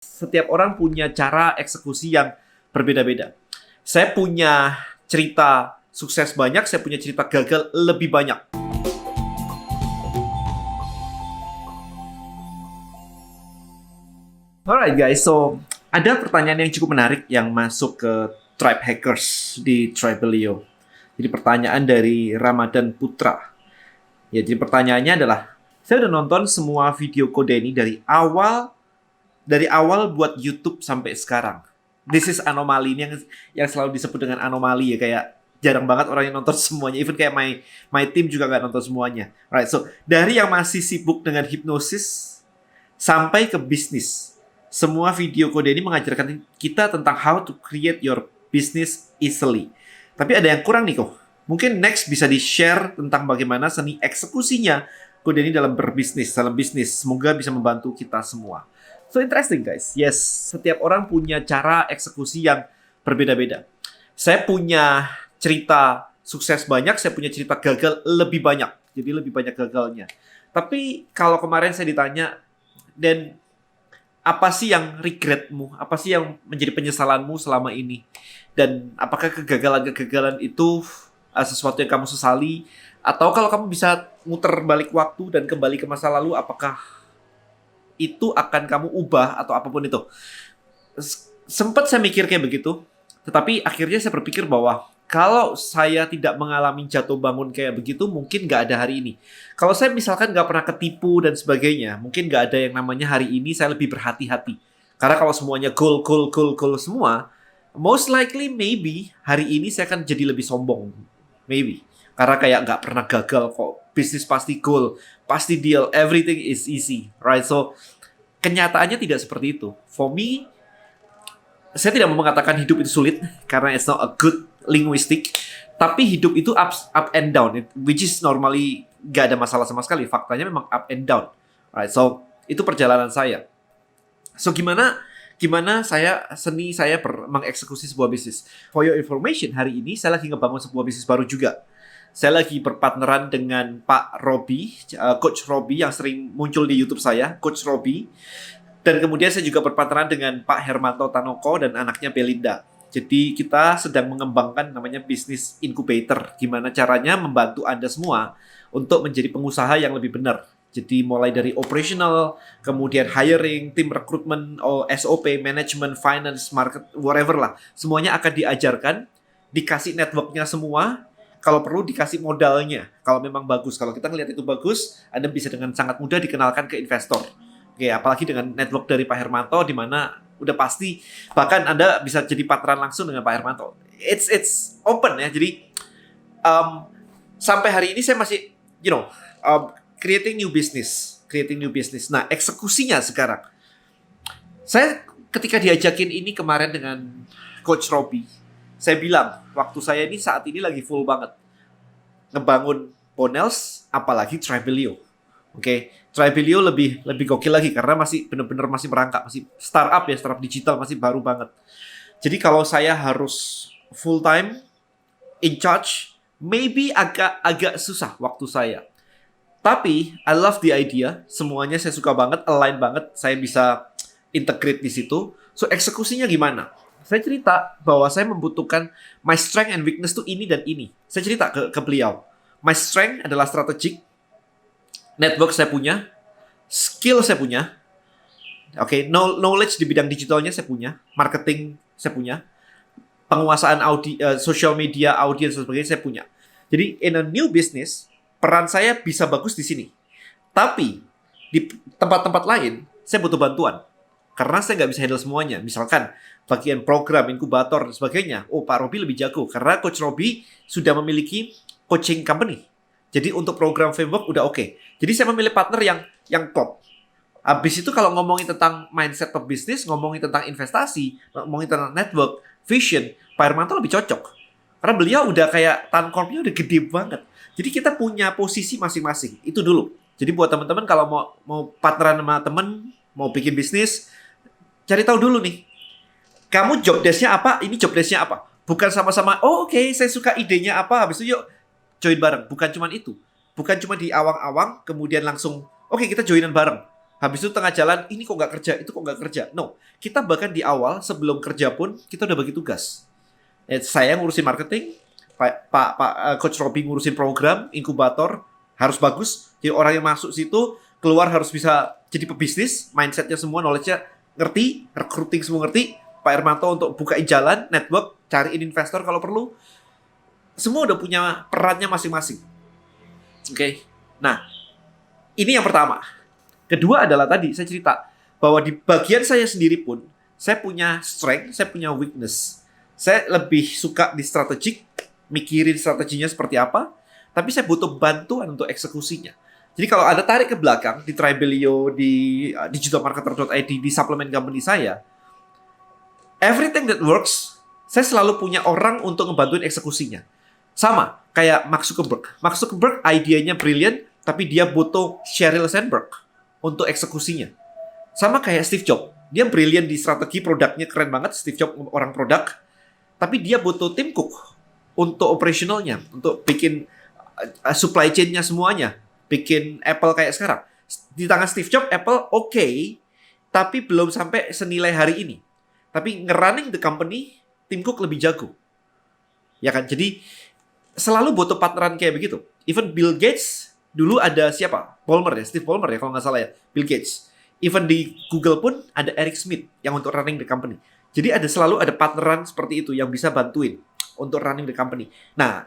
Setiap orang punya cara eksekusi yang berbeda-beda. Saya punya cerita sukses banyak, saya punya cerita gagal lebih banyak. Alright guys, so ada pertanyaan yang cukup menarik yang masuk ke Tribe Hackers di Tribelio. Jadi pertanyaan dari Ramadan Putra. Ya, jadi pertanyaannya adalah, saya udah nonton semua video Kodeni dari awal buat YouTube sampai sekarang. This is anomali ini yang selalu disebut dengan anomali ya, kayak jarang banget orang yang nonton semuanya. Even kayak my team juga nggak nonton semuanya. Alright, so dari yang masih sibuk dengan hipnosis sampai ke bisnis, semua video kode ini mengajarkan kita tentang how to create your business easily. Tapi ada yang kurang nih kok. Mungkin next bisa di-share tentang bagaimana seni eksekusinya kode ini dalam berbisnis, dalam bisnis. Semoga bisa membantu kita semua. So interesting guys. Yes, setiap orang punya cara eksekusi yang berbeda-beda. Saya punya cerita sukses banyak, saya punya cerita gagal lebih banyak. Jadi lebih banyak gagalnya. Tapi kalau kemarin saya ditanya, dan apa sih yang regretmu? Apa sih yang menjadi penyesalanmu selama ini? Dan apakah kegagalan-kegagalan itu sesuatu yang kamu sesali? Atau kalau kamu bisa muter balik waktu dan kembali ke masa lalu, apakah itu akan kamu ubah atau apapun itu? Sempat saya mikir kayak begitu, tetapi akhirnya saya berpikir bahwa kalau saya tidak mengalami jatuh bangun kayak begitu, mungkin nggak ada hari ini. Kalau saya misalkan nggak pernah ketipu dan sebagainya, mungkin nggak ada yang namanya hari ini saya lebih berhati-hati. Karena kalau semuanya goal semua, most likely maybe hari ini saya akan jadi lebih sombong. Maybe. Karena kayak nggak pernah gagal kok. Bisnis pasti goal, pasti deal, everything is easy. Right? So, kenyataannya tidak seperti itu. For me, saya tidak mau mengatakan hidup itu sulit, karena it's not a good linguistic. Tapi hidup itu up and down, which is normally gak ada masalah sama sekali. Faktanya memang up and down. Right, so itu perjalanan saya. So gimana saya mengeksekusi sebuah bisnis. For your information, hari ini saya lagi ngebangun sebuah bisnis baru juga. Saya lagi berpartneran dengan Pak Robi, Coach Robi yang sering muncul di YouTube saya, Coach Robi. Dan kemudian saya juga berpartneran dengan Pak Hermanto Tanoko dan anaknya Belinda. Jadi kita sedang mengembangkan namanya bisnis incubator. Gimana caranya membantu Anda semua untuk menjadi pengusaha yang lebih benar. Jadi mulai dari operational, kemudian hiring, tim rekrutmen, SOP, management, finance, market, whatever lah. Semuanya akan diajarkan, dikasih networknya semua. Kalau perlu dikasih modalnya. Kalau memang bagus. Kalau kita ngelihat itu bagus, Anda bisa dengan sangat mudah dikenalkan ke investor. Oke, apalagi dengan network dari Pak Hermanto, di mana udah pasti bahkan Anda bisa jadi partneran langsung dengan Pak Hermanto. It's open ya. Jadi sampai hari ini saya masih creating new business. Nah, eksekusinya sekarang. Saya ketika diajakin ini kemarin dengan Coach Robi, saya bilang, waktu saya ini saat ini lagi full banget ngebangun Bonels, apalagi Tribelio. Oke, Tribelio lebih gokil lagi karena masih benar-benar masih merangkak, masih startup ya, startup digital, masih baru banget. Jadi kalau saya harus full time in charge, maybe agak susah waktu saya. Tapi I love the idea, semuanya saya suka banget, align banget, saya bisa integrate di situ. So eksekusinya gimana? Saya cerita bahwa saya membutuhkan my strength and weakness tuh ini dan ini. Saya cerita ke beliau. My strength adalah strategic, network saya punya, skill saya punya, knowledge di bidang digitalnya saya punya, marketing saya punya, penguasaan social media, audience dan sebagainya saya punya. Jadi in a new business, peran saya bisa bagus di sini. Tapi di tempat-tempat lain saya butuh bantuan. Karena saya nggak bisa handle semuanya. Misalkan bagian program, inkubator, dan sebagainya. Oh, Pak Robi lebih jago. Karena Coach Robi sudah memiliki coaching company. Jadi untuk program framework udah oke. Jadi saya memilih partner yang top. Habis itu kalau ngomongin tentang mindset of business, ngomongin tentang investasi, ngomongin tentang network, vision, Pak Hermanto lebih cocok. Karena beliau udah kayak tankornya udah gede banget. Jadi kita punya posisi masing-masing. Itu dulu. Jadi buat teman-teman kalau mau partneran sama teman, mau bikin bisnis, cari tahu dulu nih. Kamu job desk-nya apa? Ini job desk-nya apa? Bukan sama-sama, oke, saya suka idenya apa, habis itu yuk join bareng. Bukan cuma itu. Bukan cuma di awang-awang, kemudian langsung, oke, kita joinan bareng. Habis itu tengah jalan, ini kok nggak kerja, itu kok nggak kerja. No, kita bahkan di awal sebelum kerja pun kita udah bagi tugas. Saya ngurusin marketing, Coach Robby ngurusin program, inkubator, harus bagus. Jadi orang yang masuk situ, keluar harus bisa jadi pebisnis, mindsetnya semua, knowledge-nya ngerti, recruiting semua ngerti. Pak Hermanto untuk bukain jalan, network, cariin investor kalau perlu. Semua udah punya perannya masing-masing. Oke. Nah, ini yang pertama. Kedua adalah tadi saya cerita bahwa di bagian saya sendiri pun saya punya strength, saya punya weakness. Saya lebih suka di strategik, mikirin strateginya seperti apa, tapi saya butuh bantuan untuk eksekusinya. Jadi kalau Anda tarik ke belakang di Tribelio, di digitalmarketer.id, di suplemen company saya, everything that works, saya selalu punya orang untuk ngebantuin eksekusinya. Sama kayak Mark Zuckerberg. Mark Zuckerberg idenya brilliant, tapi dia butuh Sheryl Sandberg untuk eksekusinya. Sama kayak Steve Jobs. Dia brilliant di strategi, produknya keren banget. Steve Jobs orang produk. Tapi dia butuh Tim Cook untuk operationalnya. Untuk bikin supply chain-nya semuanya. Bikin Apple kayak sekarang. Di tangan Steve Jobs, Apple oke, tapi belum sampai senilai hari ini. Tapi nge-running the company, Tim Cook lebih jago. Ya kan? Jadi selalu butuh partneran kayak begitu. Even Bill Gates, dulu ada siapa? Ballmer ya, Steve Ballmer ya kalau nggak salah ya, Bill Gates. Even di Google pun ada Eric Schmidt yang untuk running the company. Jadi selalu ada partneran seperti itu yang bisa bantuin untuk running the company. Nah,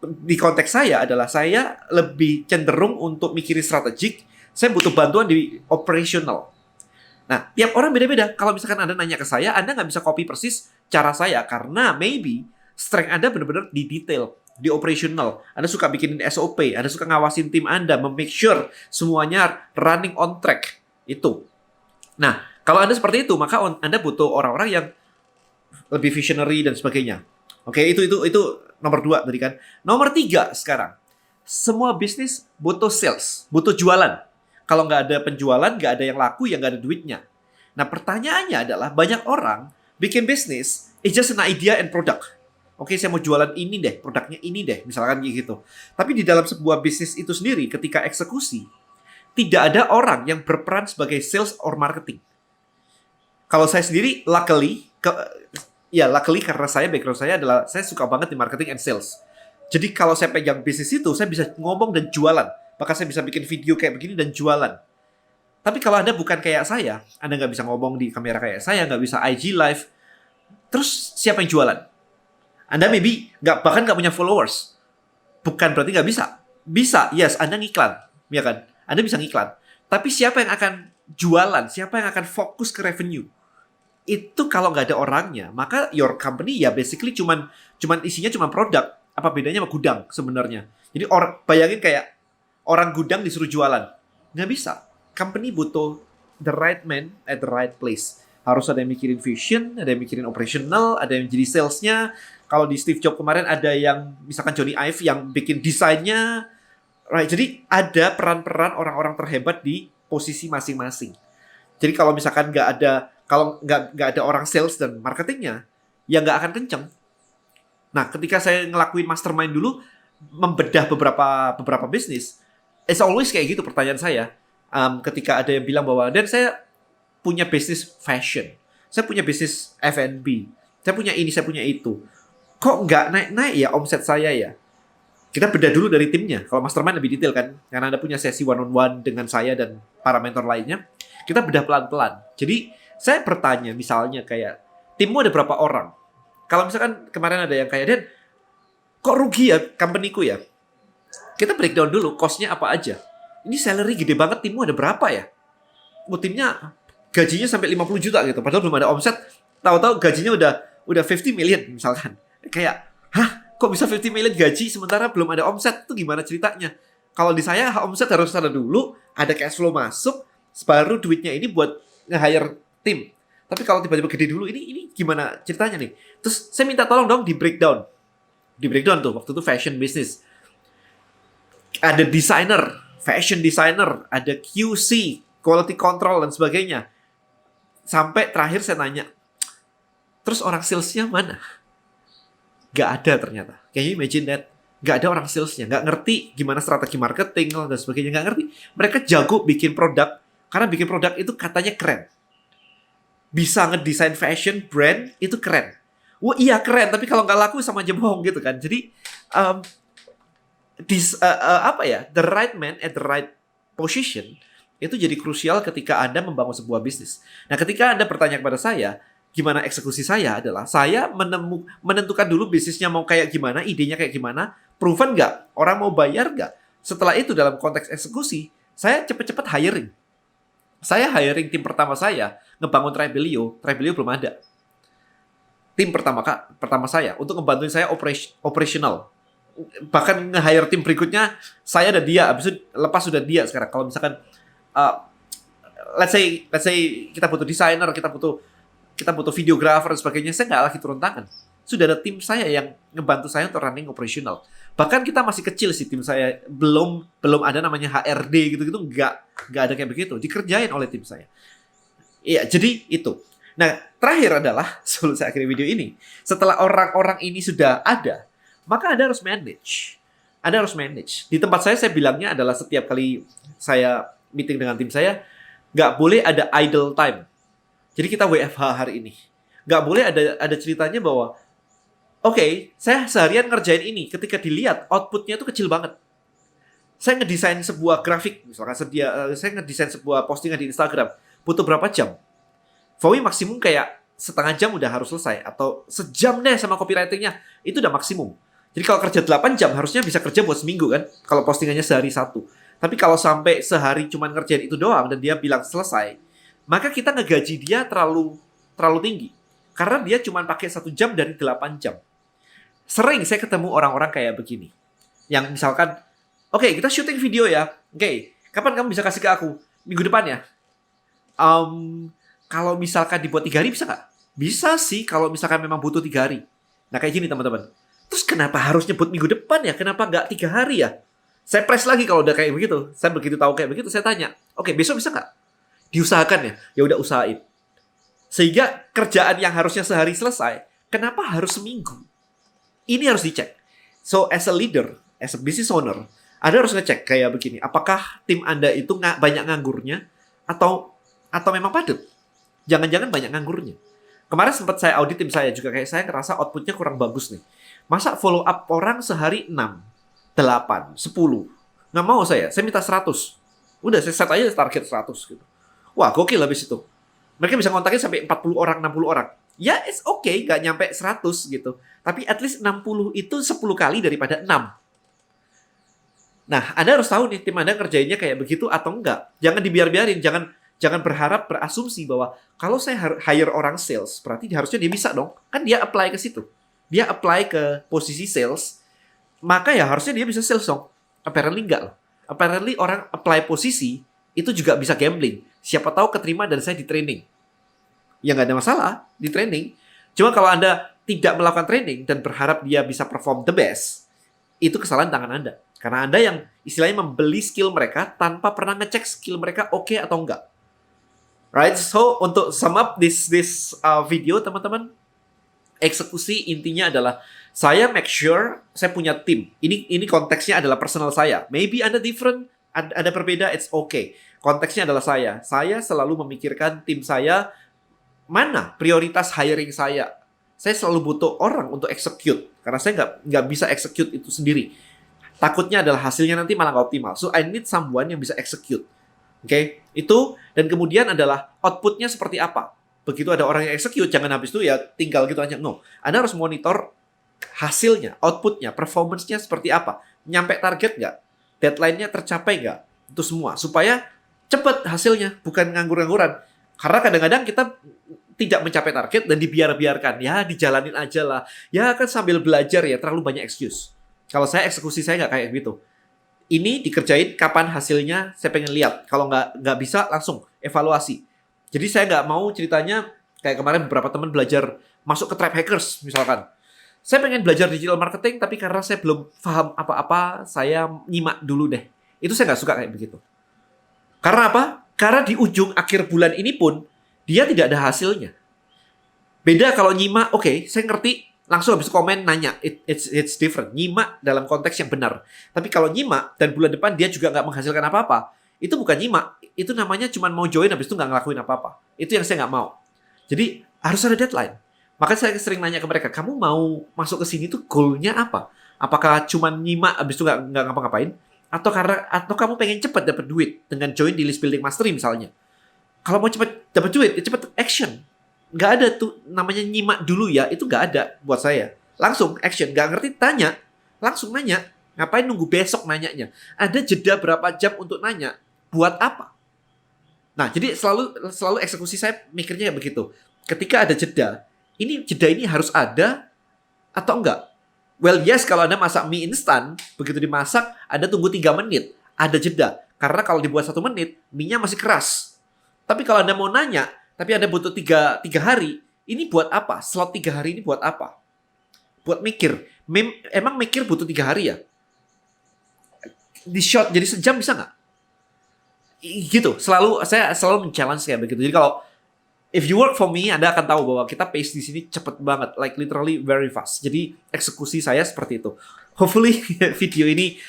di konteks saya adalah saya lebih cenderung untuk mikirin strategik. Saya butuh bantuan di operational. Nah, tiap orang beda-beda. Kalau misalkan Anda nanya ke saya, Anda nggak bisa copy persis cara saya. Karena maybe strength Anda benar-benar di detail, di operational. Anda suka bikinin SOP, Anda suka ngawasin tim Anda, make sure semuanya running on track. Itu. Nah, kalau Anda seperti itu, maka Anda butuh orang-orang yang lebih visionary dan sebagainya. Oke, itu nomor 2 tadi kan. Nomor 3 sekarang. Semua bisnis butuh sales, butuh jualan. Kalau nggak ada penjualan, nggak ada yang laku, ya nggak ada duitnya. Nah, pertanyaannya adalah banyak orang bikin bisnis, it's just an idea and product. Oke, saya mau jualan ini deh, produknya ini deh, misalkan kayak gitu. Tapi di dalam sebuah bisnis itu sendiri, ketika eksekusi, tidak ada orang yang berperan sebagai sales or marketing. Kalau saya sendiri, luckily karena background saya adalah, saya suka banget di marketing and sales. Jadi kalau saya pegang bisnis itu, saya bisa ngomong dan jualan. Maka saya bisa bikin video kayak begini dan jualan. Tapi kalau Anda bukan kayak saya, Anda nggak bisa ngomong di kamera kayak saya, nggak bisa IG live, terus siapa yang jualan? Anda maybe bahkan nggak punya followers. Bukan berarti nggak bisa. Bisa, yes, Anda ngiklan. Ya kan? Anda bisa ngiklan. Tapi siapa yang akan jualan? Siapa yang akan fokus ke revenue? Itu kalau nggak ada orangnya, maka your company ya basically cuman isinya cuma produk. Apa bedanya sama gudang sebenarnya? Jadi bayangin kayak orang gudang disuruh jualan. Nggak bisa. Company butuh the right man at the right place. Harus ada yang mikirin vision, ada yang mikirin operational, ada yang jadi salesnya. Kalau di Steve Jobs kemarin ada yang, misalkan Johnny Ive yang bikin desainnya. Right. Jadi ada peran-peran orang-orang terhebat di posisi masing-masing. Jadi kalau misalkan nggak ada orang sales dan marketingnya, ya nggak akan kenceng. Nah, ketika saya ngelakuin mastermind dulu, membedah beberapa bisnis, it's always kayak gitu pertanyaan saya. Ketika ada yang bilang bahwa, dan saya punya bisnis fashion, saya punya bisnis F&B, saya punya ini, saya punya itu. Kok nggak naik-naik ya omset saya ya? Kita bedah dulu dari timnya. Kalau mastermind lebih detail kan, karena Anda punya sesi one-on-one dengan saya dan para mentor lainnya. Kita bedah pelan-pelan. Jadi, saya bertanya misalnya kayak, timmu ada berapa orang? Kalau misalkan kemarin ada yang kayak, Dan, kok rugi ya company-ku ya? Kita breakdown dulu, cost-nya apa aja. Ini salary gede banget, timmu ada berapa ya? Timnya gajinya sampai 50 juta gitu, padahal belum ada omset. Tahu-tahu gajinya udah 50 million misalkan. Kayak, hah? Kok bisa 50 million gaji sementara belum ada omset? Itu gimana ceritanya? Kalau di saya, omset harus ada dulu, ada cash flow masuk, baru duitnya ini buat nge-hire tim. Tapi kalau tiba-tiba gede dulu, ini gimana ceritanya nih? Terus saya minta tolong dong di breakdown. Di breakdown tuh, waktu itu fashion business. Ada designer, fashion designer, ada QC, quality control, dan sebagainya. Sampai terakhir saya nanya, terus orang salesnya mana? Gak ada ternyata. Can you imagine that? Gak ada orang salesnya. Gak ngerti gimana strategi marketing dan sebagainya. Gak ngerti. Mereka jago bikin produk Karena bikin produk itu katanya keren. Bisa ngedesain fashion brand itu keren. Wah iya keren, tapi kalau nggak laku sama aja bohong gitu kan. Jadi um, the right man at the right position itu jadi krusial ketika Anda membangun sebuah bisnis. Nah, ketika Anda bertanya kepada saya, gimana eksekusi saya adalah saya menentukan dulu bisnisnya mau kayak gimana, idenya kayak gimana, proven nggak, orang mau bayar nggak. Setelah itu dalam konteks eksekusi, saya cepet-cepet hiring. Saya hiring tim pertama saya, ngebangun Tribelio belum ada. Tim pertama saya untuk ngebantuin saya operational. Bahkan nge-hire tim berikutnya, saya dan dia, habis itu lepas sudah dia sekarang. Kalau misalkan, let's say kita butuh desainer, kita butuh videographer dan sebagainya, saya nggak lagi turun tangan. Sudah ada tim saya yang ngebantu saya untuk running operational. Bahkan kita masih kecil sih tim saya, belum ada namanya HRD gitu-gitu, nggak ada kayak begitu, dikerjain oleh tim saya. Iya, jadi itu. Nah, terakhir adalah sebelum saya akhiri video ini, setelah orang-orang ini sudah ada, maka Anda harus manage. Anda harus manage. Di tempat saya bilangnya adalah setiap kali saya meeting dengan tim saya, nggak boleh ada idle time. Jadi kita WFH hari ini. Nggak boleh ada ceritanya bahwa oke, saya seharian ngerjain ini. Ketika dilihat, outputnya itu kecil banget. Saya ngedesain sebuah grafik, misalkan saya ngedesain sebuah postingan di Instagram, butuh berapa jam? Vowi maksimum kayak setengah jam udah harus selesai. Atau sejam deh sama copywritingnya, itu udah maksimum. Jadi kalau kerja 8 jam, harusnya bisa kerja buat seminggu kan? Kalau postingannya sehari 1. Tapi kalau sampai sehari cuma ngerjain itu doang, dan dia bilang selesai, maka kita ngegaji dia terlalu tinggi. Karena dia cuma pakai 1 jam dari 8 jam. Sering saya ketemu orang-orang kayak begini. Yang misalkan, oke, kita syuting video ya. Oke, kapan kamu bisa kasih ke aku? Minggu depan ya? Kalau misalkan dibuat 3 hari bisa nggak? Bisa sih kalau misalkan memang butuh 3 hari. Nah kayak gini teman-teman. Terus kenapa harus nyebut minggu depan ya? Kenapa nggak 3 hari ya? Saya press lagi kalau udah kayak begitu. Saya begitu tahu kayak begitu, saya tanya. Oke, besok bisa nggak? Diusahakan ya? Ya udah usahain. Sehingga kerjaan yang harusnya sehari selesai, kenapa harus seminggu? Ini harus dicek. So, as a leader, as a business owner, Anda harus ngecek kayak begini. Apakah tim Anda itu banyak nganggurnya atau memang padat? Jangan-jangan banyak nganggurnya. Kemarin sempat saya audit tim saya juga, kayak saya ngerasa outputnya kurang bagus nih. Masa follow up orang sehari 6, 8, 10? Nggak mau saya minta 100. Udah, saya set aja target 100 gitu. Wah, gokil habis itu. Mereka bisa kontakin sampai 40 orang, 60 orang. Ya, it's okay, nggak nyampe 100 gitu. Tapi at least 60 itu 10 kali daripada 6. Nah, Anda harus tahu nih, tim Anda kerjainnya kayak begitu atau enggak. Jangan dibiar-biarin, jangan berharap, berasumsi bahwa kalau saya hire orang sales, berarti harusnya dia bisa dong. Kan dia apply ke situ. Dia apply ke posisi sales, maka ya harusnya dia bisa sales dong. Apparently enggak loh. Apparently orang apply posisi, itu juga bisa gambling. Siapa tahu keterima dan saya di training. Ya nggak ada masalah, di training. Cuma kalau Anda tidak melakukan training dan berharap dia bisa perform the best, itu kesalahan tangan Anda. Karena Anda yang istilahnya membeli skill mereka tanpa pernah ngecek skill mereka oke atau enggak. Right? So, untuk sum up this video, teman-teman, eksekusi intinya adalah saya make sure saya punya tim. Ini konteksnya adalah personal saya. Maybe Anda different, ada berbeda, it's okay. Konteksnya adalah saya. Saya selalu memikirkan tim saya, mana prioritas hiring saya. Saya selalu butuh orang untuk execute. Karena saya nggak bisa execute itu sendiri. Takutnya adalah hasilnya nanti malah nggak optimal. So, I need someone yang bisa execute. Oke? Itu, dan kemudian adalah outputnya seperti apa. Begitu ada orang yang execute, jangan habis itu ya tinggal gitu aja. No, Anda harus monitor hasilnya, outputnya, performance-nya seperti apa. Nyampe target nggak? Deadline-nya tercapai nggak? Itu semua. Supaya cepat hasilnya, bukan nganggur-ngangguran. Karena kadang-kadang kita tidak mencapai target dan dibiarkan. Ya, dijalanin aja lah. Ya, kan sambil belajar ya, terlalu banyak excuse. Kalau saya eksekusi saya nggak kayak gitu. Ini dikerjain kapan hasilnya, saya pengen lihat. Kalau nggak bisa, langsung evaluasi. Jadi saya nggak mau ceritanya, kayak kemarin beberapa teman belajar masuk ke Tribe Hackers misalkan. Saya pengen belajar digital marketing, tapi karena saya belum paham apa-apa, saya nyimak dulu deh. Itu saya nggak suka kayak begitu. Karena apa? Karena di ujung akhir bulan ini pun, dia tidak ada hasilnya. Beda kalau nyimak, oke, saya ngerti, langsung habis komen nanya. It's different. Nyimak dalam konteks yang benar. Tapi kalau nyimak dan bulan depan dia juga nggak menghasilkan apa-apa, itu bukan nyimak. Itu namanya cuma mau join habis itu nggak ngelakuin apa-apa. Itu yang saya nggak mau. Jadi harus ada deadline. Makanya saya sering nanya ke mereka, kamu mau masuk ke sini tuh goalnya apa? Apakah cuma nyimak habis itu nggak ngapa-ngapain? Atau kamu pengen cepat dapat duit dengan join di list building mastery misalnya? Kalau mau cepat dapat duit, ya cepat action. Nggak ada tuh namanya nyimak dulu ya, itu nggak ada buat saya. Langsung action, nggak ngerti tanya, langsung nanya. Ngapain nunggu besok nanyanya? Ada jeda berapa jam untuk nanya? Buat apa? Nah, jadi selalu eksekusi saya mikirnya begitu. Ketika ada jeda ini harus ada atau enggak? Well, yes, kalau Anda masak mie instan, begitu dimasak, Anda tunggu 3 menit. Ada jeda. Karena kalau dibuat 1 menit, mie-nya masih keras. Tapi kalau Anda mau nanya, tapi Anda butuh 3 hari, ini buat apa? Slot 3 hari ini buat apa? Buat mikir. Emang mikir butuh 3 hari ya? Di shot jadi sejam bisa nggak? Gitu. Saya selalu men-challenge kayak begitu. Jadi kalau if you work for me, Anda akan tahu bahwa kita pace di sini cepet banget, like literally very fast. Jadi eksekusi saya seperti itu. Hopefully video ini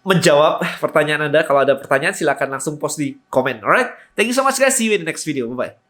menjawab pertanyaan Anda. Kalau ada pertanyaan silakan langsung post di komen. Alright, thank you so much guys. See you in the next video. Bye bye.